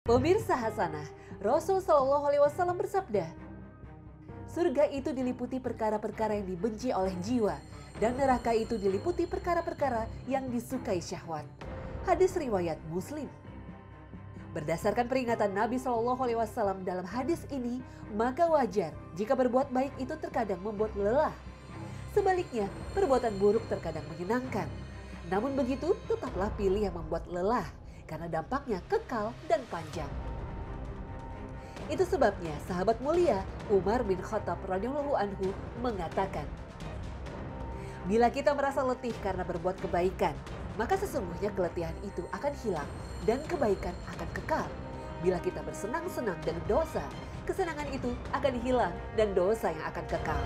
Pemirsa Hasanah, Rasul Shallallahu Alaihi Wasallam bersabda, surga itu diliputi perkara-perkara yang dibenci oleh jiwa, dan neraka itu diliputi perkara-perkara yang disukai syahwat. Hadis riwayat Muslim. Berdasarkan peringatan Nabi Shallallahu Alaihi Wasallam dalam hadis ini, maka wajar jika berbuat baik itu terkadang membuat lelah. Sebaliknya, perbuatan buruk terkadang menyenangkan. Namun begitu, tetaplah pilih yang membuat lelah, karena dampaknya kekal dan panjang. Itu sebabnya sahabat mulia Umar bin Khattab radhiyallahu anhu mengatakan, bila kita merasa letih karena berbuat kebaikan, maka sesungguhnya keletihan itu akan hilang dan kebaikan akan kekal. Bila kita bersenang-senang dengan dosa, kesenangan itu akan hilang dan dosa yang akan kekal.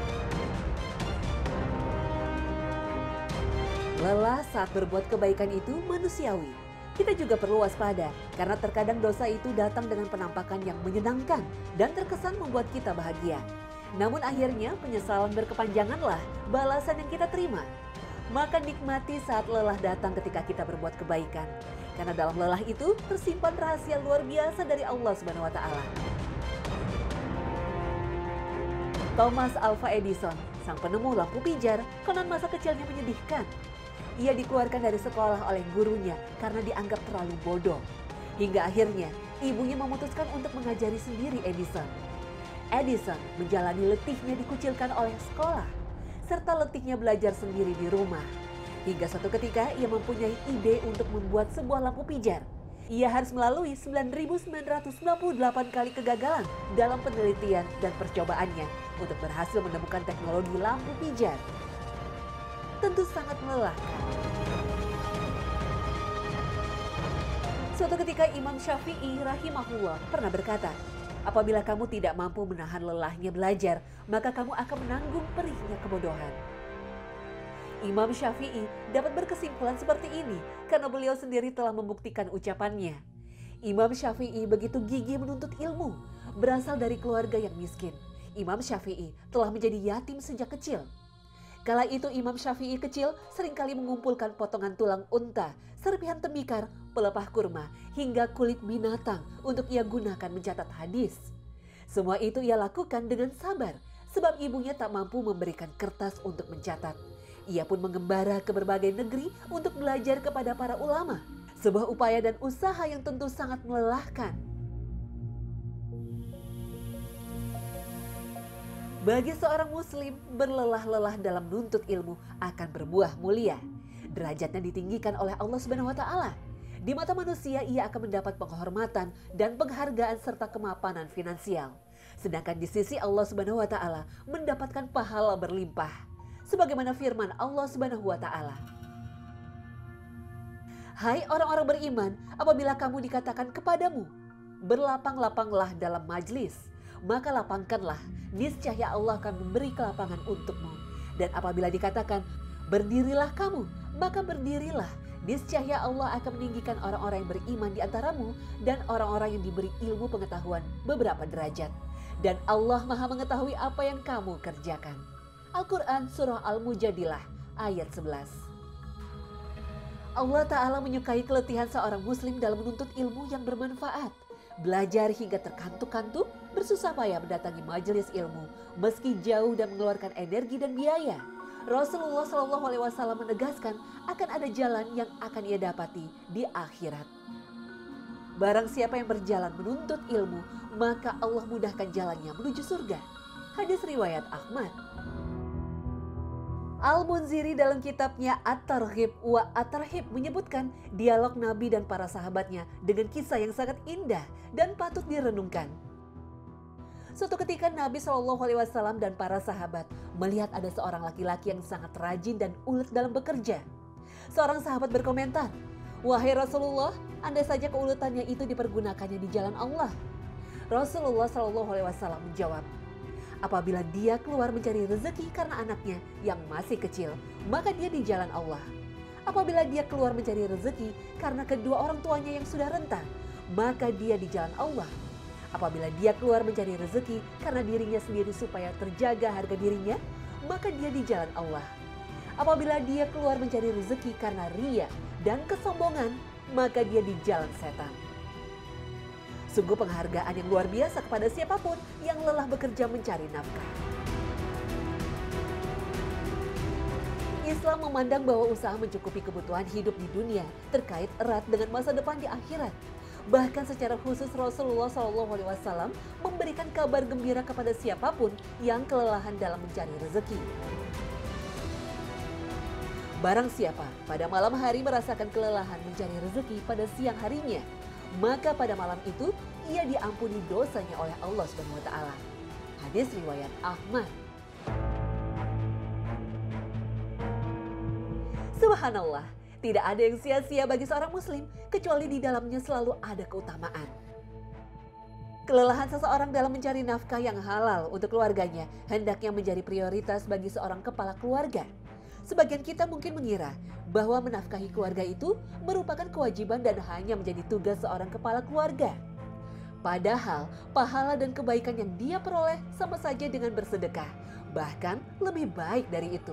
Lelah saat berbuat kebaikan itu manusiawi. Kita juga perlu waspada karena terkadang dosa itu datang dengan penampakan yang menyenangkan dan terkesan membuat kita bahagia. Namun akhirnya penyesalan berkepanjanganlah balasan yang kita terima. Maka nikmati saat lelah datang ketika kita berbuat kebaikan. Karena dalam lelah itu tersimpan rahasia luar biasa dari Allah Subhanahu wa taala. Thomas Alva Edison, sang penemu lampu pijar, konon masa kecilnya menyedihkan. Ia dikeluarkan dari sekolah oleh gurunya karena dianggap terlalu bodoh. Hingga akhirnya ibunya memutuskan untuk mengajari sendiri Edison. Edison menjalani letihnya dikucilkan oleh sekolah, serta letihnya belajar sendiri di rumah. Hingga suatu ketika ia mempunyai ide untuk membuat sebuah lampu pijar. Ia harus melalui 9.998 kali kegagalan dalam penelitian dan percobaannya untuk berhasil menemukan teknologi lampu pijar. Tentu sangat melelahkan. Suatu ketika Imam Syafi'i rahimahullah pernah berkata, apabila kamu tidak mampu menahan lelahnya belajar, maka kamu akan menanggung perihnya kebodohan. Imam Syafi'i dapat berkesimpulan seperti ini karena beliau sendiri telah membuktikan ucapannya. Imam Syafi'i begitu gigih menuntut ilmu, berasal dari keluarga yang miskin. Imam Syafi'i telah menjadi yatim sejak kecil. Kala itu Imam Syafi'i kecil seringkali mengumpulkan potongan tulang unta, serpihan tembikar, pelepah kurma, hingga kulit binatang untuk ia gunakan mencatat hadis. Semua itu ia lakukan dengan sabar, sebab ibunya tak mampu memberikan kertas untuk mencatat. Ia pun mengembara ke berbagai negeri untuk belajar kepada para ulama. Sebuah upaya dan usaha yang tentu sangat melelahkan. Bagi seorang muslim, berlelah-lelah dalam nuntut ilmu akan berbuah mulia. Derajatnya ditinggikan oleh Allah Subhanahu wa taala. Di mata manusia ia akan mendapat penghormatan dan penghargaan serta kemapanan finansial. Sedangkan di sisi Allah Subhanahu wa taala mendapatkan pahala berlimpah. Sebagaimana firman Allah Subhanahu wa taala, hai orang-orang beriman, apabila kamu dikatakan kepadamu, berlapang-lapanglah dalam majlis, maka lapangkanlah, niscaya Allah akan memberi kelapangan untukmu. Dan apabila dikatakan, berdirilah kamu, maka berdirilah, niscaya Allah akan meninggikan orang-orang yang beriman di antaramu dan orang-orang yang diberi ilmu pengetahuan beberapa derajat. Dan Allah Maha mengetahui apa yang kamu kerjakan. Al-Quran Surah Al-Mujadilah ayat 11. Allah Ta'ala menyukai keletihan seorang muslim dalam menuntut ilmu yang bermanfaat. Belajar hingga terkantuk-kantuk, bersusah payah mendatangi majelis ilmu, meski jauh dan mengeluarkan energi dan biaya. Rasulullah Shallallahu Alaihi Wasallam menegaskan akan ada jalan yang akan ia dapati di akhirat. Barang siapa yang berjalan menuntut ilmu, maka Allah mudahkan jalannya menuju surga. Hadis riwayat Ahmad. Al-Munziri dalam kitabnya At-Targhib wa At-Tarhib menyebutkan dialog Nabi dan para sahabatnya dengan kisah yang sangat indah dan patut direnungkan. Suatu ketika Nabi SAW dan para sahabat melihat ada seorang laki-laki yang sangat rajin dan ulet dalam bekerja. Seorang sahabat berkomentar, wahai Rasulullah, andai saja keuletannya itu dipergunakannya di jalan Allah. Rasulullah SAW menjawab, apabila dia keluar mencari rezeki karena anaknya yang masih kecil, maka dia di jalan Allah. Apabila dia keluar mencari rezeki karena kedua orang tuanya yang sudah renta, maka dia di jalan Allah. Apabila dia keluar mencari rezeki karena dirinya sendiri supaya terjaga harga dirinya, maka dia di jalan Allah. Apabila dia keluar mencari rezeki karena ria dan kesombongan, maka dia di jalan setan. Sungguh penghargaan yang luar biasa kepada siapapun yang lelah bekerja mencari nafkah. Islam memandang bahwa usaha mencukupi kebutuhan hidup di dunia terkait erat dengan masa depan di akhirat. Bahkan secara khusus Rasulullah SAW memberikan kabar gembira kepada siapapun yang kelelahan dalam mencari rezeki. Barang siapa pada malam hari merasakan kelelahan mencari rezeki pada siang harinya, maka pada malam itu ia diampuni dosanya oleh Allah SWT. Hadis riwayat Ahmad. Subhanallah, tidak ada yang sia-sia bagi seorang muslim kecuali di dalamnya selalu ada keutamaan. Kelelahan seseorang dalam mencari nafkah yang halal untuk keluarganya hendaknya menjadi prioritas bagi seorang kepala keluarga. Sebagian kita mungkin mengira bahwa menafkahi keluarga itu merupakan kewajiban dan hanya menjadi tugas seorang kepala keluarga. Padahal pahala dan kebaikan yang dia peroleh sama saja dengan bersedekah, bahkan lebih baik dari itu.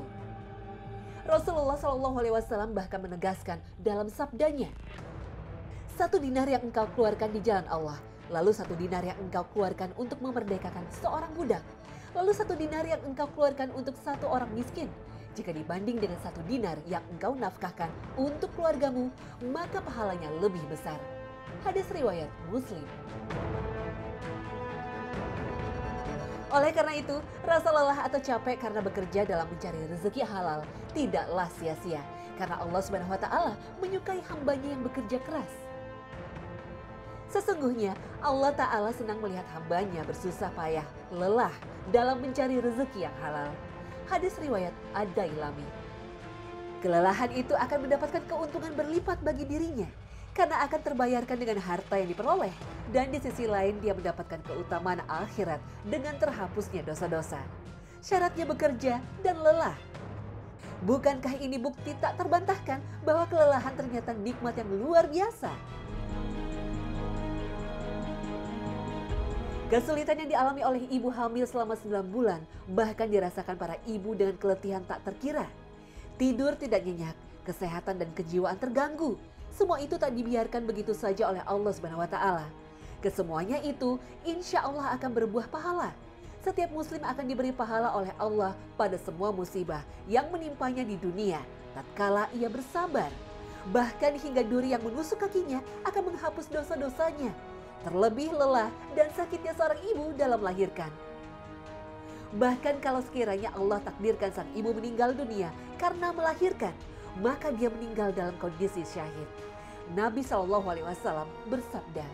Rasulullah SAW bahkan menegaskan dalam sabdanya, 1 dinar yang engkau keluarkan di jalan Allah, lalu 1 dinar yang engkau keluarkan untuk memerdekakan seorang budak, lalu 1 dinar yang engkau keluarkan untuk 1 orang miskin. Jika dibanding dengan 1 dinar yang engkau nafkahkan untuk keluargamu, maka pahalanya lebih besar. Hadis riwayat Muslim. Oleh karena itu, rasa lelah atau capek karena bekerja dalam mencari rezeki halal tidaklah sia-sia. Karena Allah SWT menyukai hambanya yang bekerja keras. Sesungguhnya Allah Ta'ala senang melihat hambanya bersusah payah, lelah dalam mencari rezeki yang halal. Hadis riwayat Ad-Dailami. Kelelahan itu akan mendapatkan keuntungan berlipat bagi dirinya, karena akan terbayarkan dengan harta yang diperoleh. Dan di sisi lain dia mendapatkan keutamaan akhirat dengan terhapusnya dosa-dosa. Syaratnya bekerja dan lelah. Bukankah ini bukti tak terbantahkan bahwa kelelahan ternyata nikmat yang luar biasa? Kesulitan yang dialami oleh ibu hamil selama 9 bulan bahkan dirasakan para ibu dengan keletihan tak terkira. Tidur tidak nyenyak, kesehatan dan kejiwaan terganggu. Semua itu tak dibiarkan begitu saja oleh Allah SWT. Kesemuanya itu insya Allah akan berbuah pahala. Setiap muslim akan diberi pahala oleh Allah pada semua musibah yang menimpanya di dunia, tatkala ia bersabar. Bahkan hingga duri yang menusuk kakinya akan menghapus dosa-dosanya. Terlebih lelah dan sakitnya seorang ibu dalam melahirkan. Bahkan kalau sekiranya Allah takdirkan sang ibu meninggal dunia karena melahirkan, maka dia meninggal dalam kondisi syahid. Nabi SAW bersabda,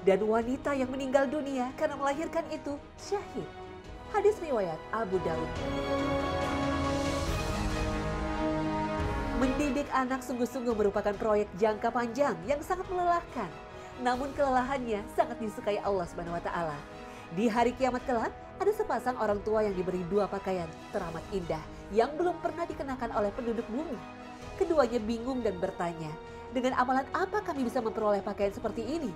dan wanita yang meninggal dunia karena melahirkan itu syahid. Hadis riwayat Abu Daud. Mendidik anak sungguh-sungguh merupakan proyek jangka panjang yang sangat melelahkan. Namun kelelahannya sangat disukai Allah SWT. Di hari kiamat kelak, ada sepasang orang tua yang diberi 2 pakaian teramat indah yang belum pernah dikenakan oleh penduduk bumi. Keduanya bingung dan bertanya, dengan amalan apa kami bisa memperoleh pakaian seperti ini?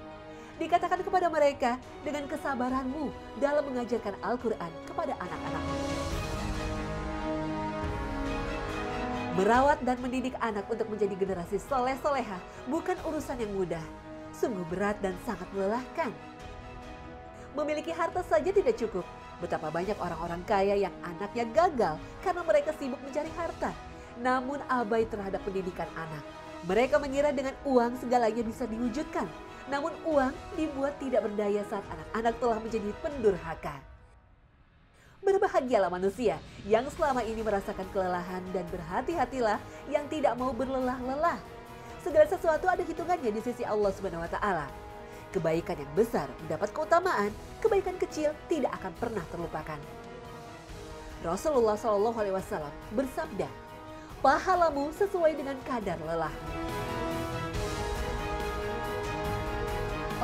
Dikatakan kepada mereka, dengan kesabaranmu dalam mengajarkan Al-Quran kepada anak-anakmu. Merawat dan mendidik anak untuk menjadi generasi soleh-soleha bukan urusan yang mudah. Sungguh berat dan sangat melelahkan. Memiliki harta saja tidak cukup. Betapa banyak orang-orang kaya yang anaknya gagal karena mereka sibuk mencari harta, namun abai terhadap pendidikan anak. Mereka mengira dengan uang segalanya bisa diwujudkan, namun uang dibuat tidak berdaya saat anak-anak telah menjadi pendurhaka. Berbahagialah manusia yang selama ini merasakan kelelahan dan berhati-hatilah yang tidak mau berlelah-lelah. Segala sesuatu ada hitungannya di sisi Allah SWT. Kebaikan yang besar mendapat keutamaan, kebaikan kecil tidak akan pernah terlupakan. Rasulullah SAW bersabda, pahalamu sesuai dengan kadar lelah.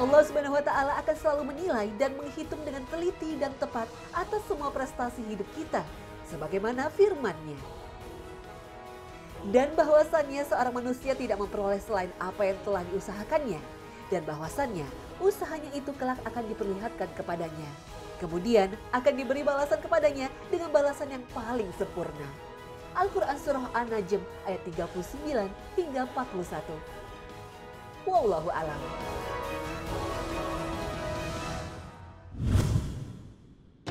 Allah SWT akan selalu menilai dan menghitung dengan teliti dan tepat atas semua prestasi hidup kita, sebagaimana firman-Nya. Dan bahwasannya seorang manusia tidak memperoleh selain apa yang telah diusahakannya. Dan bahwasannya usahanya itu kelak akan diperlihatkan kepadanya. Kemudian akan diberi balasan kepadanya dengan balasan yang paling sempurna. Al-Quran Surah An-Najm ayat 39 hingga 41. Wallahu a'lam.